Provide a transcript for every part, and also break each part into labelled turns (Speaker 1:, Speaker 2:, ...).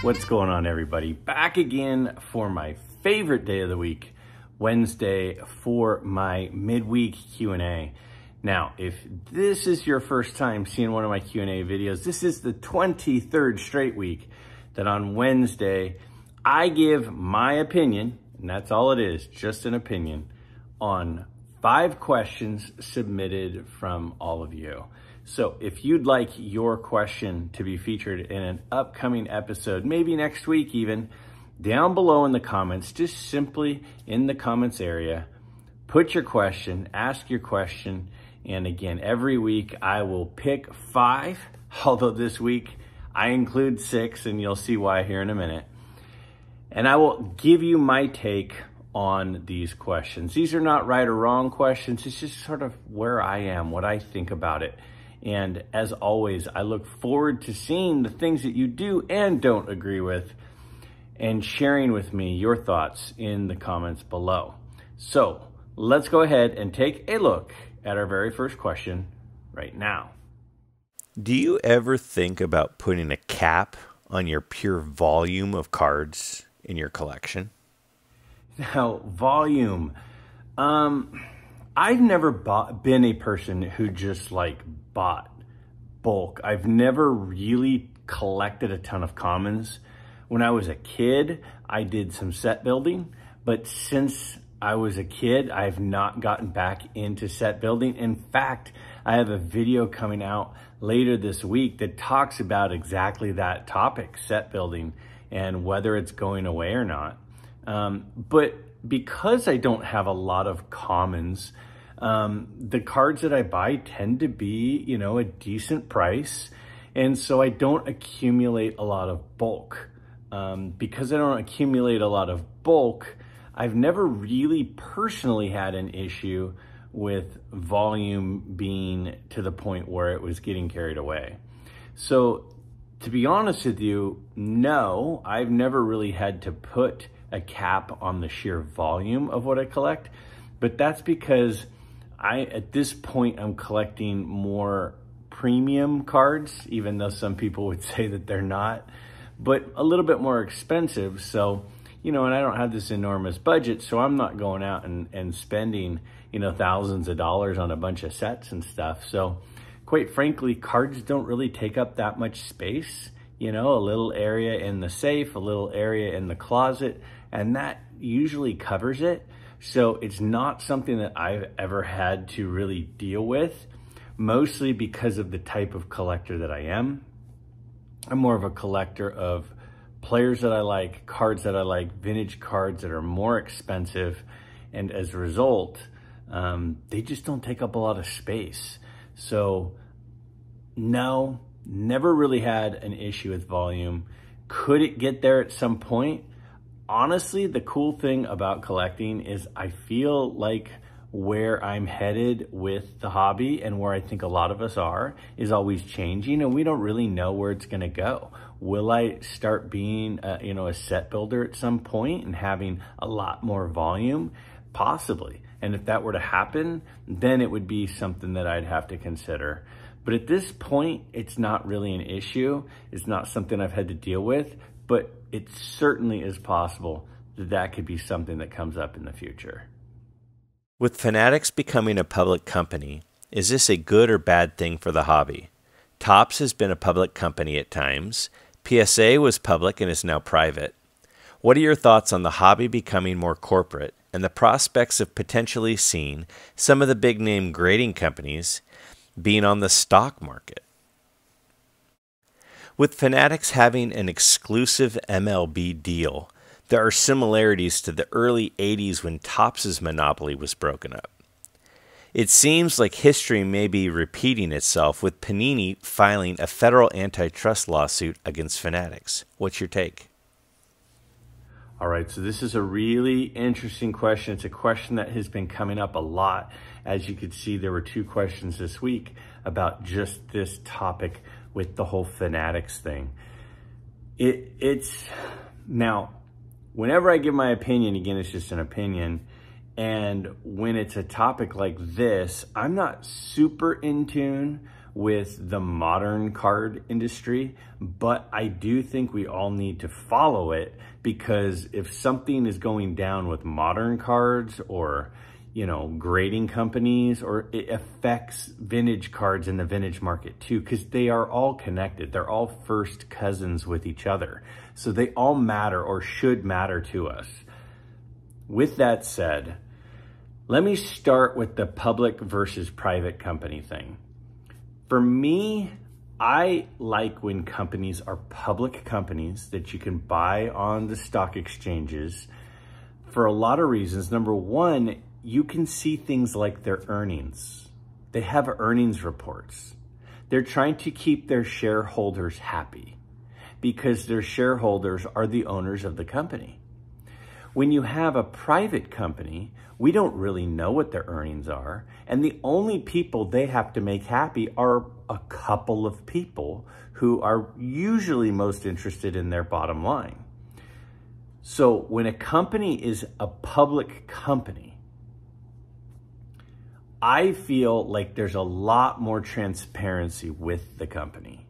Speaker 1: What's going on, everybody? Back again for my favorite day of the week, Wednesday, for my midweek Q&A. Now, if this is your first time seeing one of my Q&A videos, this is the 23rd straight week that on Wednesday, I give my opinion, and that's all it is, just an opinion, on 5 questions submitted from all of you. So if you'd like your question to be featured in an upcoming episode, maybe next week even, down below in the comments, just simply in the comments area, put your question, ask your question, and again, every week I will pick 5, although this week I include 6, and you'll see why here in a minute. And I will give you my take on these questions. These are not right or wrong questions, it's just sort of where I am, what I think about it. And as always, I look forward to seeing the things that you do and don't agree with and sharing with me your thoughts in the comments below. So let's go ahead and take a look at our very first question right now.
Speaker 2: Do you ever think about putting a cap on your pure volume of cards in your collection?
Speaker 1: Now, volume. I've never been a person who just bought bulk. I've never really collected a ton of commons. When I was a kid, I did some set building, but since I was a kid, I've not gotten back into set building. In fact, I have a video coming out later this week that talks about exactly that topic, set building, and whether it's going away or not. But because I don't have a lot of commons, the cards that I buy tend to be, a decent price. And so I don't accumulate a lot of bulk. Because I don't accumulate a lot of bulk, I've never really personally had an issue with volume being to the point where it was getting carried away. So to be honest with you, no, I've never really had to put a cap on the sheer volume of what I collect, but that's because at this point, I'm collecting more premium cards, even though some people would say that they're not, but a little bit more expensive. So, and I don't have this enormous budget, so I'm not going out and spending, thousands of dollars on a bunch of sets and stuff. So quite frankly, cards don't really take up that much space, a little area in the safe, a little area in the closet, and that usually covers it. So it's not something that I've ever had to really deal with, mostly because of the type of collector that I am. I'm more of a collector of players that I like, cards that I like, vintage cards that are more expensive, and as a result, they just don't take up a lot of space. So no, never really had an issue with volume. Could it get there at some point? Honestly, the cool thing about collecting is I feel like where I'm headed with the hobby and where I think a lot of us are is always changing, and we don't really know where it's going to go. Will I start being a set builder at some point and having a lot more volume? Possibly. And if that were to happen, then it would be something that I'd have to consider. But at this point, it's not really an issue. It's not something I've had to deal with, but it certainly is possible that that could be something that comes up in the future.
Speaker 2: With Fanatics becoming a public company, is this a good or bad thing for the hobby? Topps has been a public company at times. PSA was public and is now private. What are your thoughts on the hobby becoming more corporate and the prospects of potentially seeing some of the big name grading companies being on the stock market? With Fanatics having an exclusive MLB deal, there are similarities to the early 80s when Topps' monopoly was broken up. It seems like history may be repeating itself with Panini filing a federal antitrust lawsuit against Fanatics. What's your take?
Speaker 1: All right, so this is a really interesting question. It's a question that has been coming up a lot. As you could see, there were 2 questions this week about just this topic with the whole Fanatics thing. Now, whenever I give my opinion, again, it's just an opinion. And when it's a topic like this, I'm not super in tune with the modern card industry, but I do think we all need to follow it, because if something is going down with modern cards or, you know, grading companies, or it affects vintage cards in the vintage market too, because they are all connected. They're all first cousins with each other. So they all matter, or should matter to us. With that said, let me start with the public versus private company thing. For me, I like when companies are public companies that you can buy on the stock exchanges for a lot of reasons. Number one, you can see things like their earnings. They have earnings reports. They're trying to keep their shareholders happy because their shareholders are the owners of the company. When you have a private company, we don't really know what their earnings are, and the only people they have to make happy are a couple of people who are usually most interested in their bottom line. So when a company is a public company, I feel like there's a lot more transparency with the company.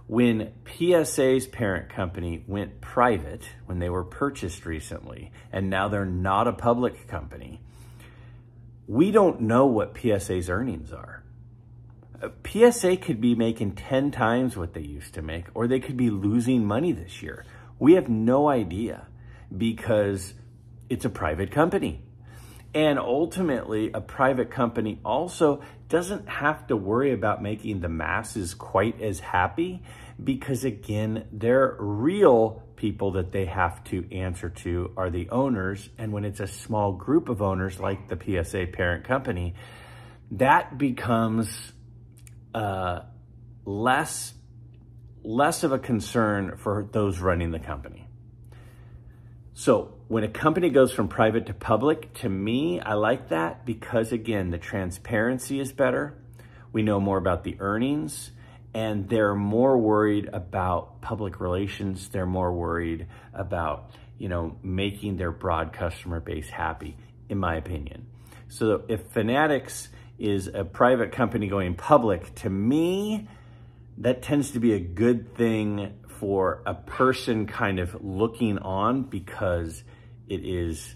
Speaker 1: When PSA's parent company went private, when they were purchased recently, and now they're not a public company, we don't know what PSA's earnings are. PSA could be making 10 times what they used to make, or they could be losing money this year. We have no idea because it's a private company. And ultimately, a private company also doesn't have to worry about making the masses quite as happy, because again, their real people that they have to answer to are the owners. And when it's a small group of owners like the PSA parent company, that becomes less of a concern for those running the company. So when a company goes from private to public, to me, I like that because, again, the transparency is better. We know more about the earnings, and they're more worried about public relations. They're more worried about, you know, making their broad customer base happy, in my opinion. So if Fanatics is a private company going public, to me, that tends to be a good thing for a person kind of looking on, because it is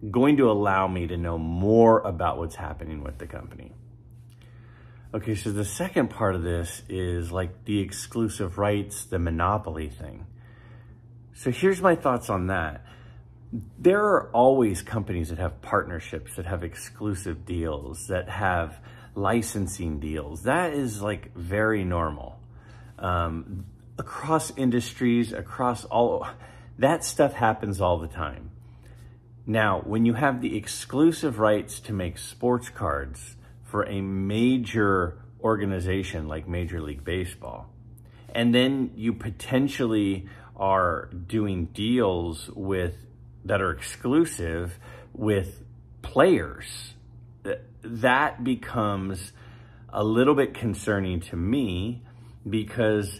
Speaker 1: going to allow me to know more about what's happening with the company. Okay, so the second part of this is like the exclusive rights, the monopoly thing. So here's my thoughts on that. There are always companies that have partnerships, that have exclusive deals, that have licensing deals. That is like very normal. Across industries, across all, that stuff happens all the time. Now, when you have the exclusive rights to make sports cards for a major organization like Major League Baseball, and then you potentially are doing deals that are exclusive with players, that becomes a little bit concerning to me, because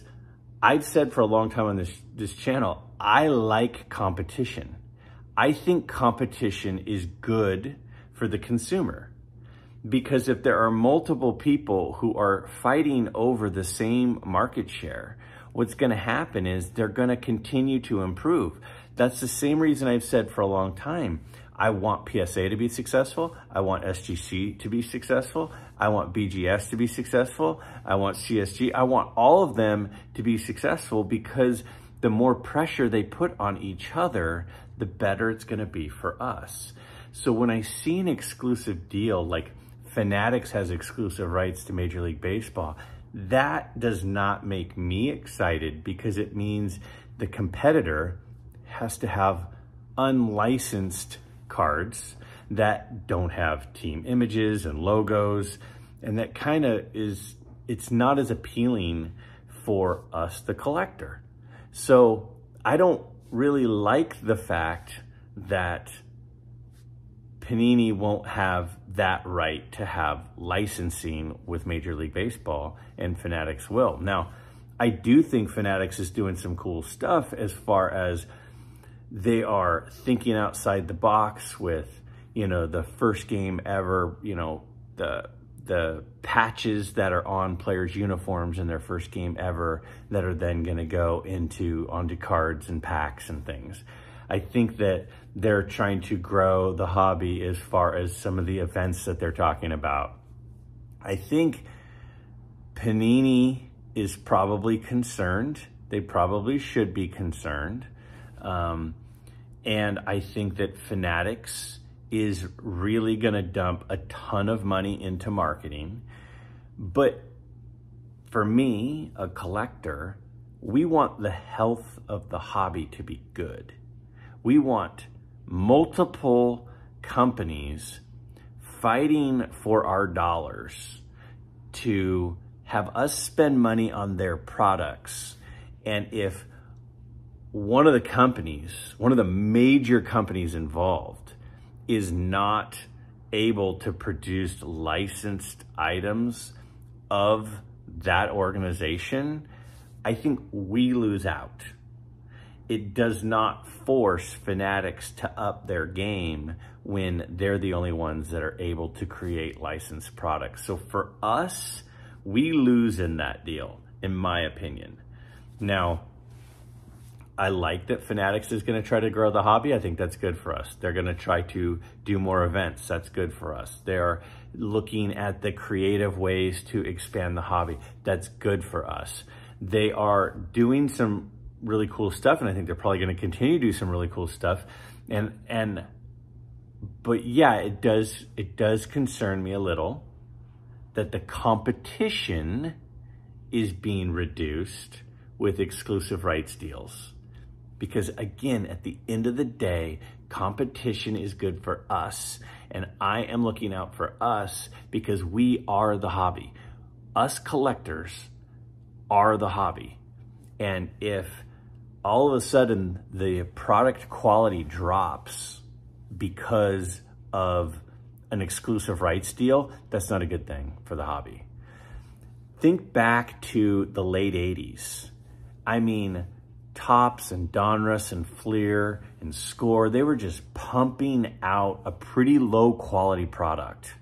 Speaker 1: I've said for a long time on this channel, I like competition. I think competition is good for the consumer, because if there are multiple people who are fighting over the same market share, what's going to happen is they're going to continue to improve. That's the same reason I've said for a long time, I want PSA to be successful. I want SGC to be successful. I want BGS to be successful. I want CSG. I want all of them to be successful, because the more pressure they put on each other, the better it's going to be for us. So when I see an exclusive deal, like Fanatics has exclusive rights to Major League Baseball, that does not make me excited, because it means the competitor has to have unlicensed cards that don't have team images and logos, and that kind of is, it's not as appealing for us, the collector. So I don't really like the fact that Panini won't have that right to have licensing with Major League Baseball, and Fanatics will. Now, I do think Fanatics is doing some cool stuff as far as they are thinking outside the box with, you know, the first game ever, you know, the the patches that are on players' uniforms in their first game ever that are then going to go onto cards and packs and things. I think that they're trying to grow the hobby as far as some of the events that they're talking about. I think Panini is probably concerned. They probably should be concerned. And I think that Fanatics is really going to dump a ton of money into marketing. But for me, a collector, we want the health of the hobby to be good. We want multiple companies fighting for our dollars to have us spend money on their products. And if one of the major companies involved is not able to produce licensed items of that organization, I think we lose out. It does not force Fanatics to up their game when they're the only ones that are able to create licensed products. So for us, we lose in that deal, in my opinion. Now, I like that Fanatics is going to try to grow the hobby. I think that's good for us. They're going to try to do more events. That's good for us. They're looking at the creative ways to expand the hobby. That's good for us. They are doing some really cool stuff, and I think they're probably going to continue to do some really cool stuff. But yeah, it does concern me a little that the competition is being reduced with exclusive rights deals. Because again, at the end of the day, competition is good for us. And I am looking out for us because we are the hobby. Us collectors are the hobby. And if all of a sudden the product quality drops because of an exclusive rights deal, that's not a good thing for the hobby. Think back to the late 80s. I mean, Topps and Donruss and Fleer and Score, they were just pumping out a pretty low quality product.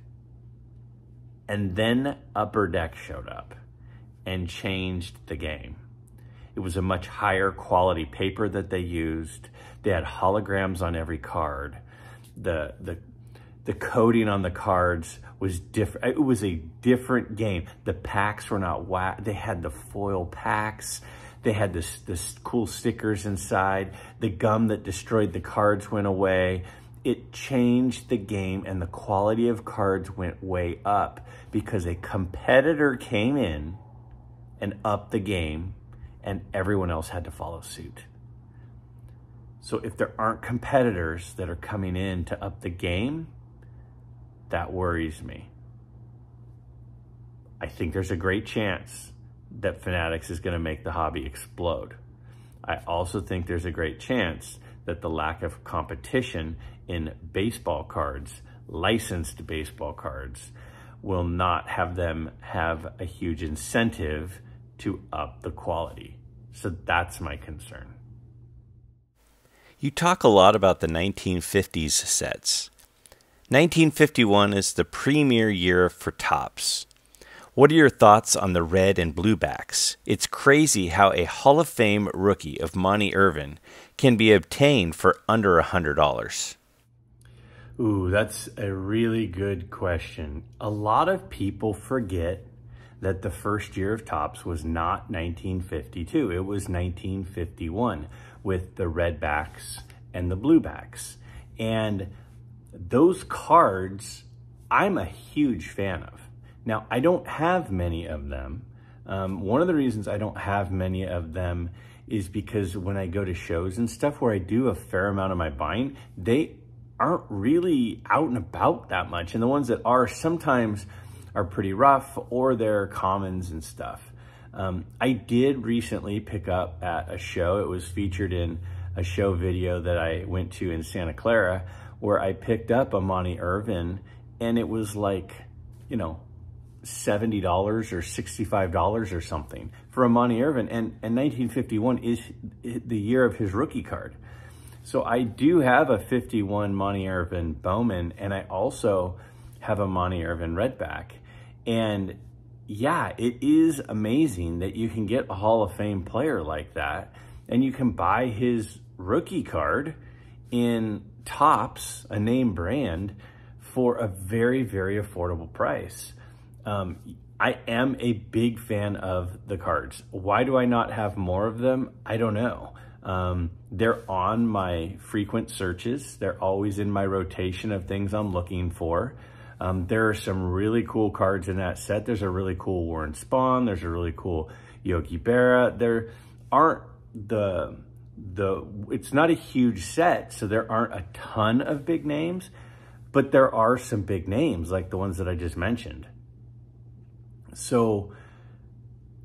Speaker 1: And then Upper Deck showed up and changed the game. It was a much higher quality paper that they used. They had holograms on every card. The coding on the cards was different. It was a different game. The packs were not whack. They had the foil packs. They had this cool stickers inside. The gum that destroyed the cards went away. It changed the game, and the quality of cards went way up because a competitor came in and upped the game, and everyone else had to follow suit. So if there aren't competitors that are coming in to up the game, that worries me. I think there's a great chance that Fanatics is going to make the hobby explode. I also think there's a great chance that the lack of competition in baseball cards, licensed baseball cards, will not have them have a huge incentive to up the quality. So that's my concern.
Speaker 2: You talk a lot about the 1950s sets. 1951 is the premier year for Topps. What are your thoughts on the red and blue backs? It's crazy how a Hall of Fame rookie of Monty Irvin can be obtained for under $100.
Speaker 1: Ooh, that's a really good question. A lot of people forget that the first year of Topps was not 1952. It was 1951 with the red backs and the blue backs. And those cards, I'm a huge fan of. Now, I don't have many of them. One of the reasons I don't have many of them is because when I go to shows and stuff where I do a fair amount of my buying, they aren't really out and about that much. And the ones that are sometimes are pretty rough, or they're commons and stuff. I did recently pick up at a show. It was featured in a show video that I went to in Santa Clara, where I picked up a Monty Irvin, and it was like, you know, $70 or $65 or something for a Monty Irvin. And 1951 is the year of his rookie card. So I do have a 51 Monty Irvin Bowman, and I also have a Monty Irvin Redback. And yeah, it is amazing that you can get a Hall of Fame player like that, and you can buy his rookie card in Topps, a name brand, for a very, very affordable price. I am a big fan of the cards. Why do I not have more of them? I don't know. They're on my frequent searches. They're always in my rotation of things I'm looking for. There are some really cool cards in that set. There's a really cool Warren Spahn. There's a really cool Yogi Berra. There aren't it's not a huge set, so there aren't a ton of big names, but there are some big names like the ones that I just mentioned. So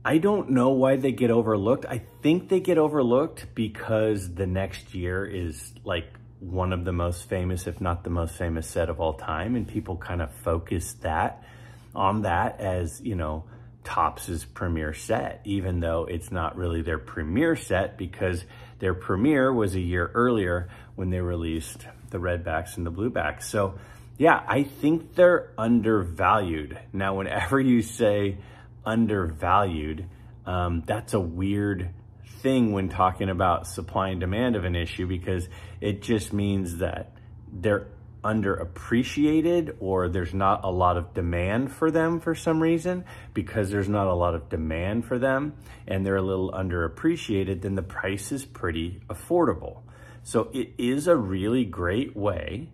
Speaker 1: I don't know why they get overlooked. I think they get overlooked because the next year is like one of the most famous, if not the most famous set of all time. And people kind of focus on that as, you know, Topps' premier set, even though it's not really their premier set because their premiere was a year earlier when they released the Redbacks and the Bluebacks. So yeah, I think they're undervalued. Now, whenever you say undervalued, that's a weird thing when talking about supply and demand of an issue, because it just means that they're underappreciated, or there's not a lot of demand for them for some reason. Because there's not a lot of demand for them and they're a little underappreciated, then the price is pretty affordable. So it is a really great way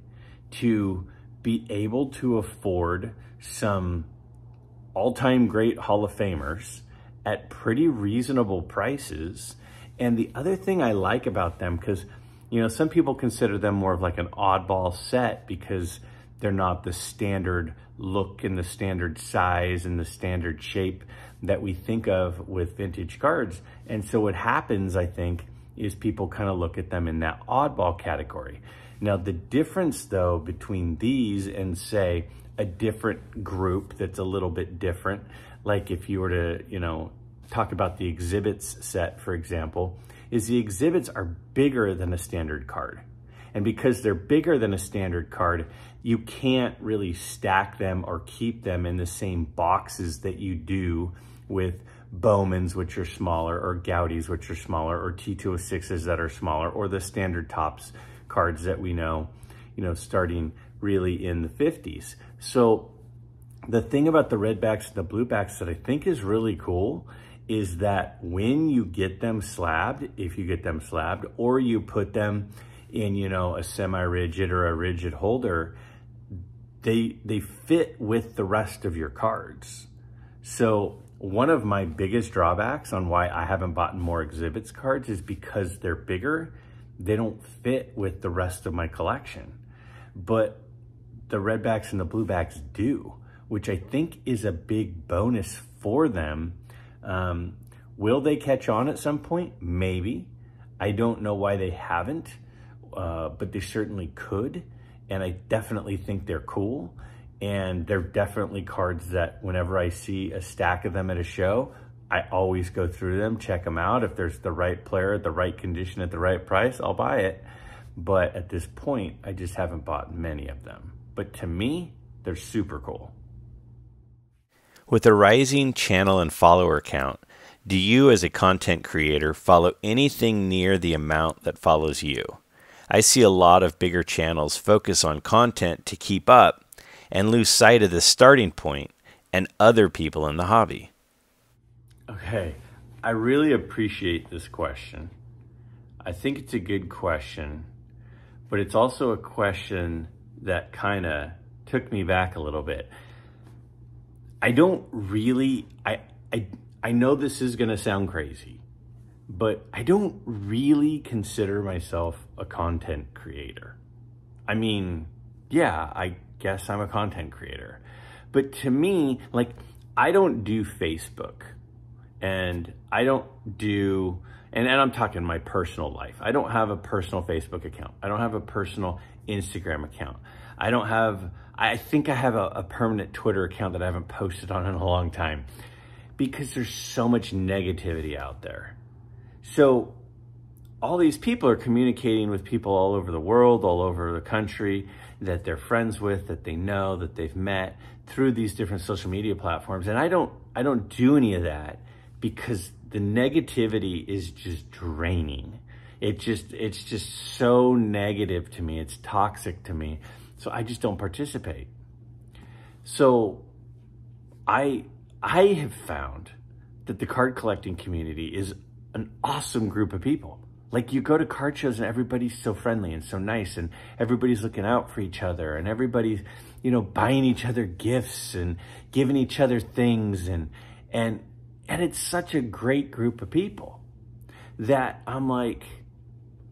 Speaker 1: to be able to afford some all-time great Hall of Famers at pretty reasonable prices. And the other thing I like about them, because, you know, some people consider them more of like an oddball set because they're not the standard look and the standard size and the standard shape that we think of with vintage cards. And so what happens, I think, is people kind of look at them in that oddball category. Now, the difference though between these and say a different group that's a little bit different, like if you were to, you know, talk about the exhibits set, for example, is the exhibits are bigger than a standard card. And because they're bigger than a standard card, you can't really stack them or keep them in the same boxes that you do with Bowmans, which are smaller, or Gaudis, which are smaller, or T206s that are smaller, or the standard Topps cards that we know, you know, starting really in the 50s. So the thing about the Redbacks and the Bluebacks that I think is really cool is that when you get them slabbed, if you get them slabbed, or you put them in, you know, a semi-rigid or a rigid holder, they fit with the rest of your cards. So one of my biggest drawbacks on why I haven't bought more exhibits cards is because they're bigger, they don't fit with the rest of my collection. But the Redbacks and the Bluebacks do, which I think is a big bonus for them. Will they catch on at some point? Maybe. I don't know why they haven't, but they certainly could. And I definitely think they're cool. And they're definitely cards that whenever I see a stack of them at a show, I always go through them, check them out. If there's the right player at the right condition at the right price, I'll buy it. But at this point, I just haven't bought many of them. But to me, they're super cool.
Speaker 2: With a rising channel and follower count, do you as a content creator follow anything near the amount that follows you? I see a lot of bigger channels focus on content to keep up and lose sight of the starting point and other people in the hobby.
Speaker 1: Okay, I really appreciate this question. I think it's a good question, but it's also a question that kind of took me back a little bit. I don't really, I know this is gonna sound crazy, but I don't really consider myself a content creator. I mean, yeah, I guess I'm a content creator, but to me, like, I don't do Facebook, and I don't do, and I'm talking my personal life. I don't have a personal Facebook account. I don't have a personal Instagram account. I think I have a permanent Twitter account that I haven't posted on in a long time because there's so much negativity out there. So all these people are communicating with people all over the world, all over the country, that they're friends with, that they know, that they've met, through these different social media platforms, and I don't do any of that because the negativity is just draining. It's just so negative to me. It's toxic to me. So I just don't participate. So I have found that the card collecting community is an awesome group of people. Like, you go to card shows and everybody's so friendly and so nice, and everybody's looking out for each other, and everybody's, you know, buying each other gifts and giving each other things, and it's such a great group of people that I'm like,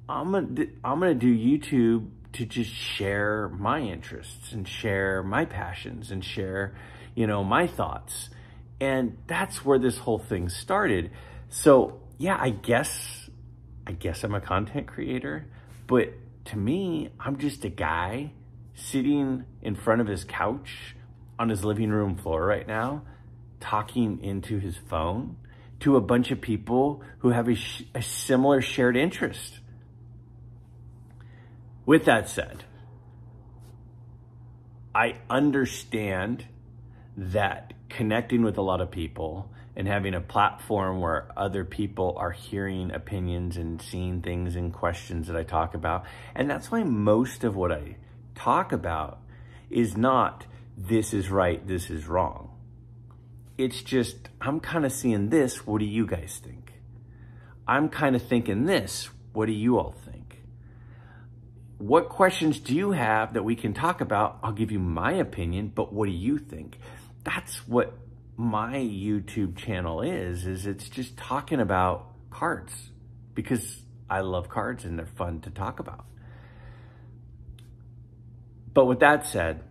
Speaker 1: I'm gonna do YouTube to just share my interests and share my passions and share, you know, my thoughts. And that's where this whole thing started. So yeah, I guess I'm a content creator, but to me, I'm just a guy sitting in front of his couch on his living room floor right now, talking into his phone to a bunch of people who have a similar shared interest. With that said, I understand that connecting with a lot of people and having a platform where other people are hearing opinions and seeing things and questions that I talk about. And that's why most of what I talk about is not this is right, this is wrong. It's just, I'm kind of seeing this, what do you guys think? I'm kind of thinking this, what do you all think? What questions do you have that we can talk about? I'll give you my opinion, but what do you think? That's what my YouTube channel is it's just talking about cards because I love cards and they're fun to talk about. But with that said,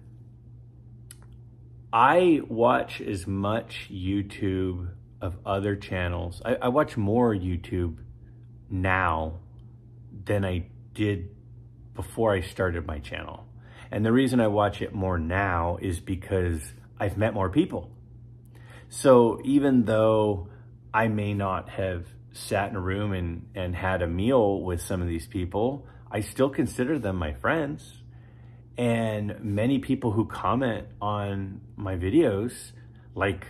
Speaker 1: I watch as much YouTube of other channels. I watch more YouTube now than I did before I started my channel. And the reason I watch it more now is because I've met more people. So even though I may not have sat in a room and had a meal with some of these people, I still consider them my friends. And many people who comment on my videos, like,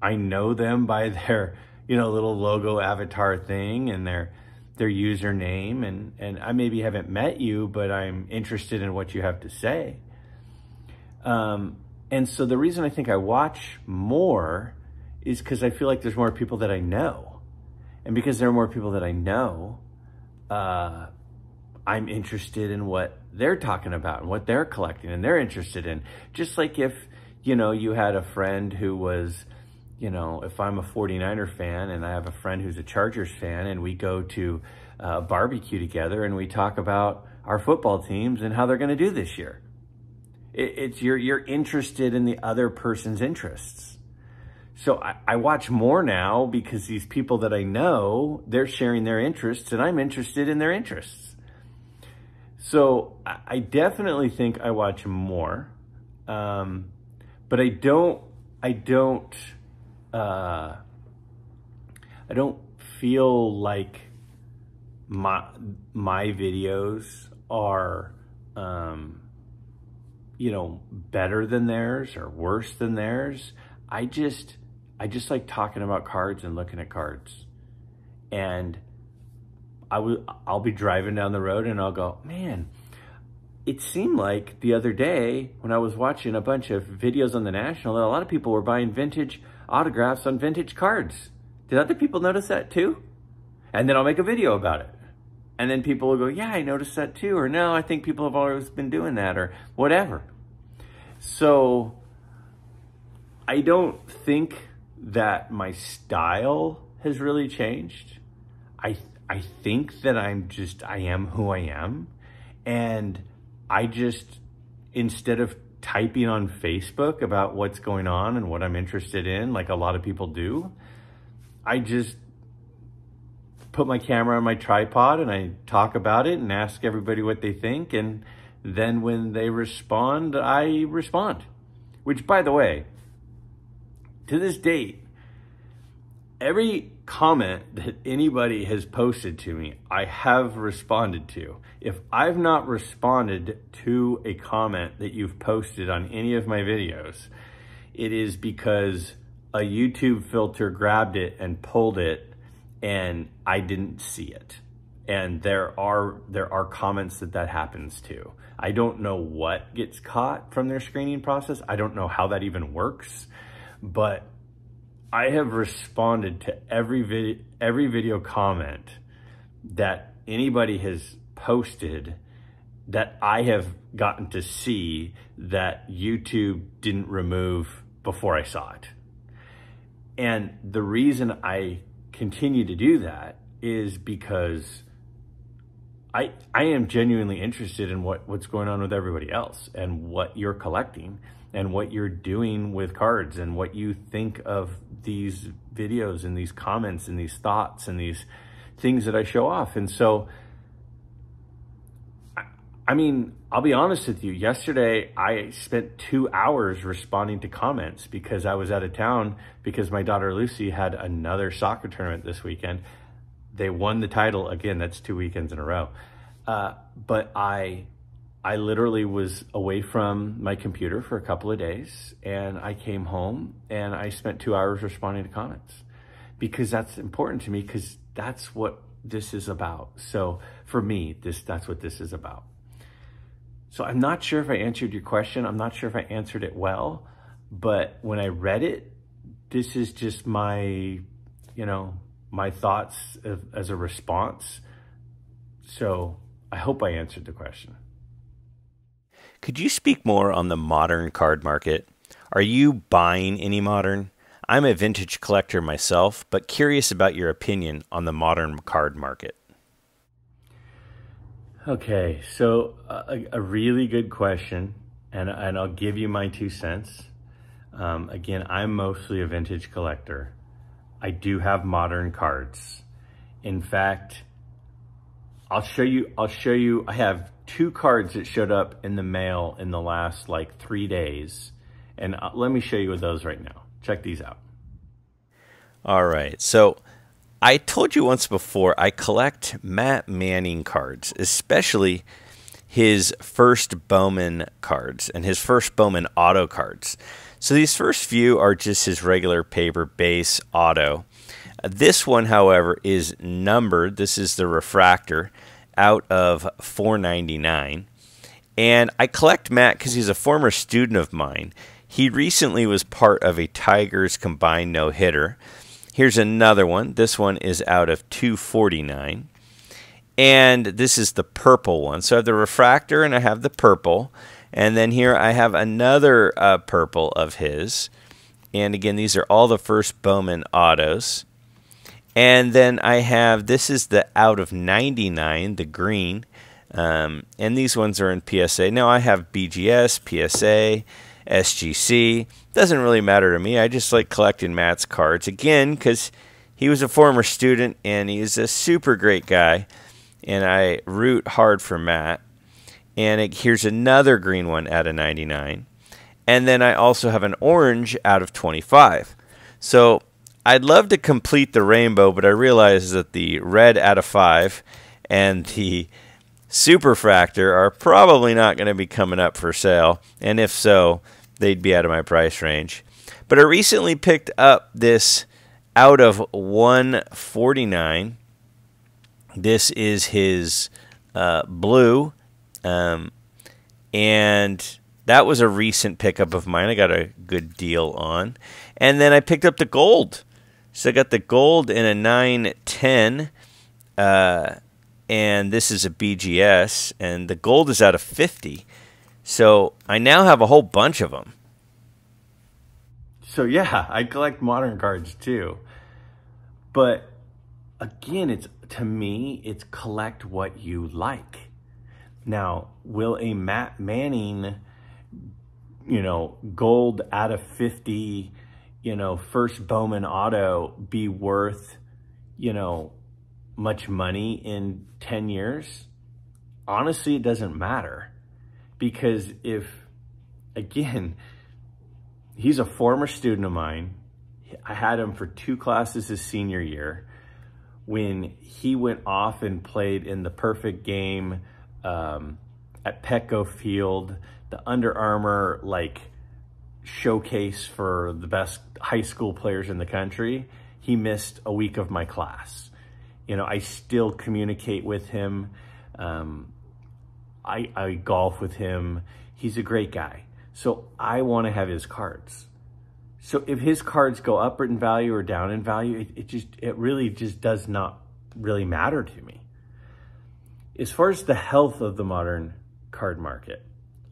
Speaker 1: I know them by their, you know, little logo avatar thing and their username, and I maybe haven't met you, but I'm interested in what you have to say. And so the reason I think I watch more is because I feel like there's more people that I know. And because there are more people that I know, I'm interested in what they're talking about and what they're collecting and they're interested in. Just like if, you know, you had a friend who was, you know, if I'm a 49er fan and I have a friend who's a Chargers fan and we go to a barbecue together and we talk about our football teams and how they're going to do this year. It's you're interested in the other person's interests. So I watch more now because these people that I know, they're sharing their interests and I'm interested in their interests. So I definitely think I watch more, but I don't feel like my videos are, you know, better than theirs or worse than theirs. I just like talking about cards and looking at cards. And I'll be driving down the road and I'll go, man, it seemed like the other day when I was watching a bunch of videos on the National that a lot of people were buying vintage autographs on vintage cards. Did other people notice that too? And then I'll make a video about it. And then people will go, yeah, I noticed that too. Or no, I think people have always been doing that or whatever. So I don't think that my style has really changed. I think that I am who I am. And I just, instead of typing on Facebook about what's going on and what I'm interested in, like a lot of people do, I just put my camera on my tripod and I talk about it and ask everybody what they think. And then when they respond, I respond. Which, by the way, to this date, every comment that anybody has posted to me, I have responded to. If I've not responded to a comment that you've posted on any of my videos, it is because a YouTube filter grabbed it and pulled it and I didn't see it. And there are comments that happens to. I don't know what gets caught from their screening process. I don't know how that even works, but I have responded to every video comment that anybody has posted that I have gotten to see that YouTube didn't remove before I saw it. And the reason I continue to do that is because I am genuinely interested in what's going on with everybody else and what you're collecting and what you're doing with cards and what you think of these videos and these comments and these thoughts and these things that I show off. And so, I mean, I'll be honest with you. Yesterday, I spent 2 hours responding to comments because I was out of town because my daughter Lucy had another soccer tournament this weekend. They won the title. Again, that's 2 weekends in a row. But I literally was away from my computer for a couple of days, and I came home and I spent 2 hours responding to comments because that's important to me, because that's what this is about. So for me, that's what this is about. So I'm not sure if I answered your question. I'm not sure if I answered it well, but when I read it, this is just my thoughts as a response. So I hope I answered the question.
Speaker 2: Could you speak more on the modern card market? Are you buying any modern? I'm a vintage collector myself, but curious about your opinion on the modern card market.
Speaker 1: Okay, so a really good question, and I'll give you my 2 cents. Again, I'm mostly a vintage collector. I do have modern cards. In fact, I'll show you, I have 2 cards that showed up in the mail in the last like 3 days. And let me show you those right now. Check these out.
Speaker 2: All right. So I told you once before, I collect Matt Manning cards, especially his first Bowman cards and his first Bowman auto cards. So these first few are just his regular paper base auto. This one, however, is numbered. This is the refractor out of 499. And I collect Matt because he's a former student of mine. He recently was part of a Tigers combined no-hitter. Here's another one. This one is out of 249. And this is the purple one. So I have the refractor and I have the purple. And then here I have another purple of his. And again, these are all the first Bowman autos. And then I have, this is the out of 99, the green. And these ones are in PSA. Now I have BGS, PSA, SGC. Doesn't really matter to me. I just like collecting Matt's cards. Again, because he was a former student and he's a super great guy. And I root hard for Matt. And here's another green one out of 99. And then I also have an orange out of 25. So I'd love to complete the rainbow, but I realize that the red out of 5 and the Superfractor are probably not going to be coming up for sale. And if so, they'd be out of my price range. But I recently picked up this out of 149. This is his blue. And that was a recent pickup of mine. I got a good deal on. And then I picked up the gold. So I got the gold in a 910. And this is a BGS. And the gold is out of 50. So I now have a whole bunch of them.
Speaker 1: So yeah, I collect modern cards too. But again, to me, it's collect what you like. Now, will a Matt Manning, gold out of 50, first Bowman auto be worth, much money in 10 years? Honestly, it doesn't matter. Because again, he's a former student of mine. I had him for 2 classes his senior year. When he went off and played in the perfect game at Petco Field, the Under Armour showcase for the best high school players in the country, he missed a week of my class. You know, I still communicate with him. I golf with him. He's a great guy. So I want to have his cards. So if his cards go up in value or down in value, it really just does not really matter to me. As far as the health of the modern card market,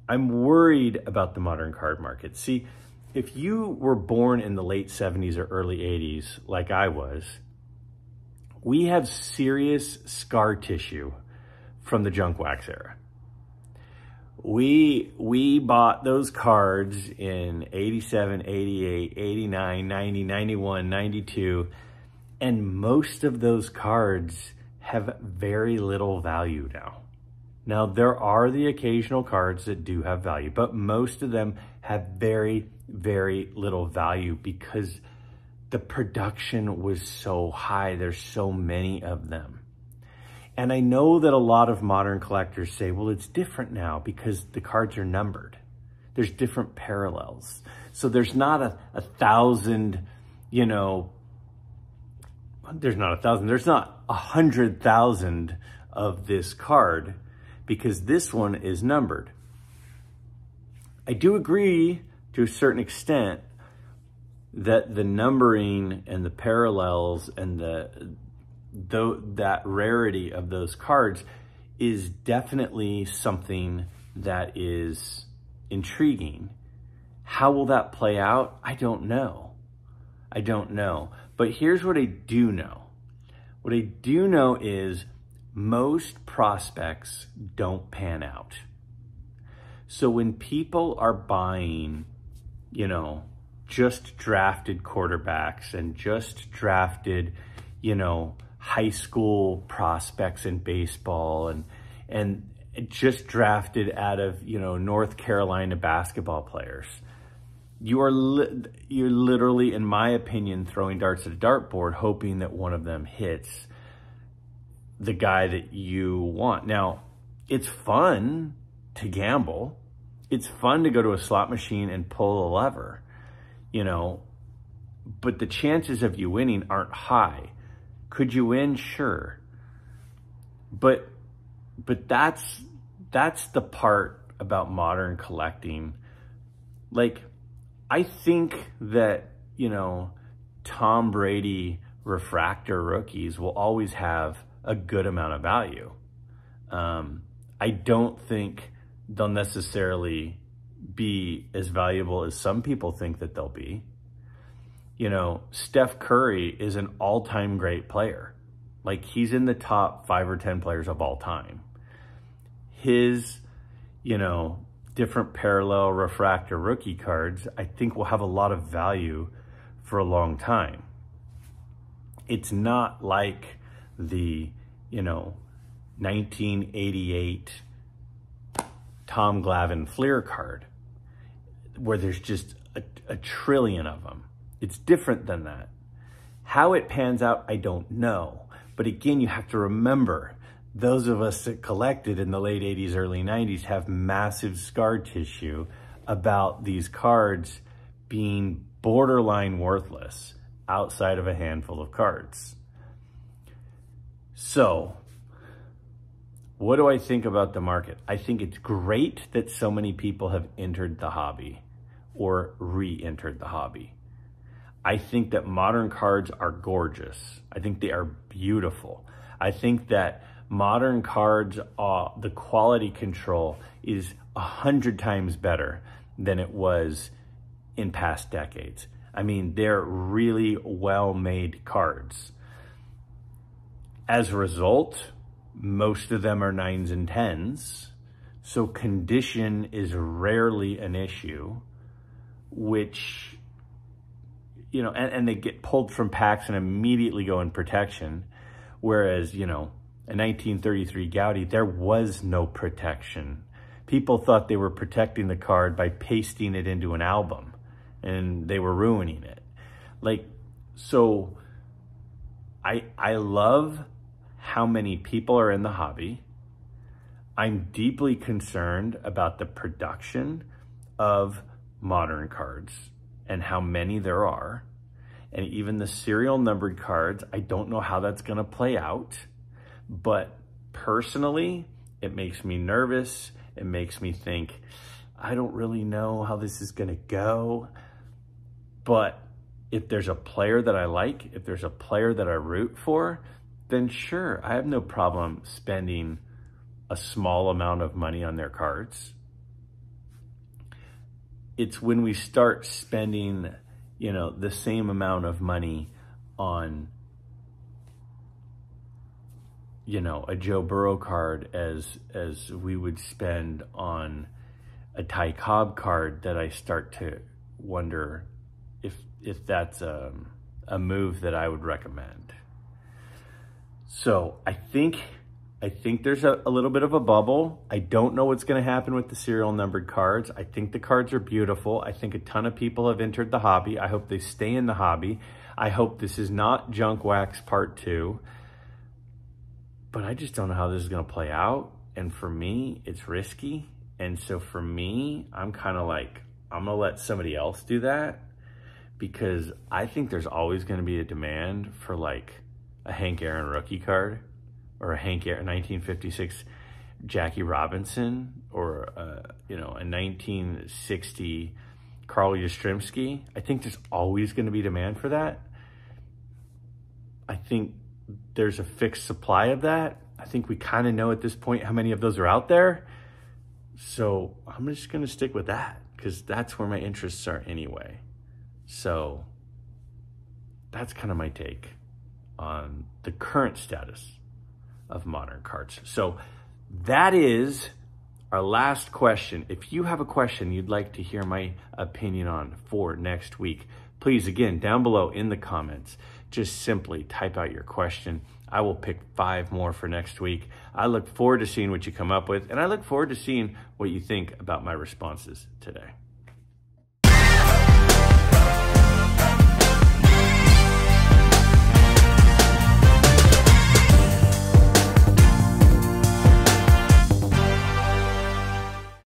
Speaker 1: I'm worried about the modern card market. See, if you were born in the late 70s or early 80s, like I was, we have serious scar tissue from the junk wax era. We bought those cards in 87, 88, 89, 90, 91, 92, and most of those cards have very little value now. Now, there are the occasional cards that do have value, but most of them have very, very little value because the production was so high. There's so many of them. And I know that a lot of modern collectors say, well, it's different now because the cards are numbered. There's different parallels. So there's not a 1,000, you know, there's not 1,000, there's not 100,000 of this card because this one is numbered. I do agree to a certain extent that the numbering and the parallels and that rarity of those cards is definitely something that is intriguing. How will that play out? I don't know. I don't know. But here's what I do know. What I do know is most prospects don't pan out. So when people are buying, you know, just drafted quarterbacks and just drafted, you know, high school prospects in baseball and just drafted out of, you know, North Carolina basketball players, you're literally, in my opinion, throwing darts at a dartboard, hoping that one of them hits the guy that you want. Now, it's fun to gamble. It's fun to go to a slot machine and pull a lever, you know, but the chances of you winning aren't high. Could you win? Sure. But that's the part about modern collecting. Like, I think that, you know, Tom Brady refractor rookies will always have a good amount of value. I don't think they'll necessarily be as valuable as some people think that they'll be. You know, Steph Curry is an all-time great player. Like, he's in the top 5 or 10 players of all time. His, you know, different parallel refractor rookie cards, I think will have a lot of value for a long time. It's not like the, you know, 1988 Tom Glavine Fleer card where there's just a trillion of them. It's different than that. How it pans out, I don't know. But again, you have to remember, those of us that collected in the late 80s, early 90s have massive scar tissue about these cards being borderline worthless outside of a handful of cards. So, what do I think about the market? I think it's great that so many people have entered the hobby or re-entered the hobby. I think that modern cards are gorgeous. I think they are beautiful. I think that modern cards, the quality control is 100 times better than it was in past decades. I mean, they're really well-made cards. As a result, most of them are 9s and 10s. So condition is rarely an issue, which, you know, and they get pulled from packs and immediately go in protection. Whereas, you know, a 1933 Gaudi, there was no protection. People thought they were protecting the card by pasting it into an album, and they were ruining it. Like, so I love how many people are in the hobby. I'm deeply concerned about the production of modern cards and how many there are. And even the serial numbered cards, I don't know how that's gonna play out, but personally, it makes me nervous. It makes me think, I don't really know how this is gonna go. But if there's a player that I like, if there's a player that I root for, then sure, I have no problem spending a small amount of money on their cards. It's when we start spending, you know, the same amount of money on, you know, a Joe Burrow card as we would spend on a Ty Cobb card that I start to wonder if that's a move that I would recommend. So I think there's a little bit of a bubble. I don't know what's going to happen with the serial numbered cards. I think the cards are beautiful. I think a ton of people have entered the hobby. I hope they stay in the hobby. I hope this is not junk wax part 2. But I just don't know how this is going to play out. And for me, it's risky. And so for me, I'm kind of like, I'm going to let somebody else do that, because I think there's always going to be a demand for like a Hank Aaron rookie card, or a Hank Aaron 1956 Jackie Robinson, or you know, a 1960 Carl Yastrzemski. I think there's always going to be demand for that. I think there's a fixed supply of that. I think we kind of know at this point how many of those are out there. So I'm just going to stick with that, because that's where my interests are anyway. So that's kind of my take on the current status of modern cards. So that is our last question. If you have a question you'd like to hear my opinion on for next week, please, again, down below in the comments, just simply type out your question. I will pick 5 more for next week. I look forward to seeing what you come up with, and I look forward to seeing what you think about my responses today.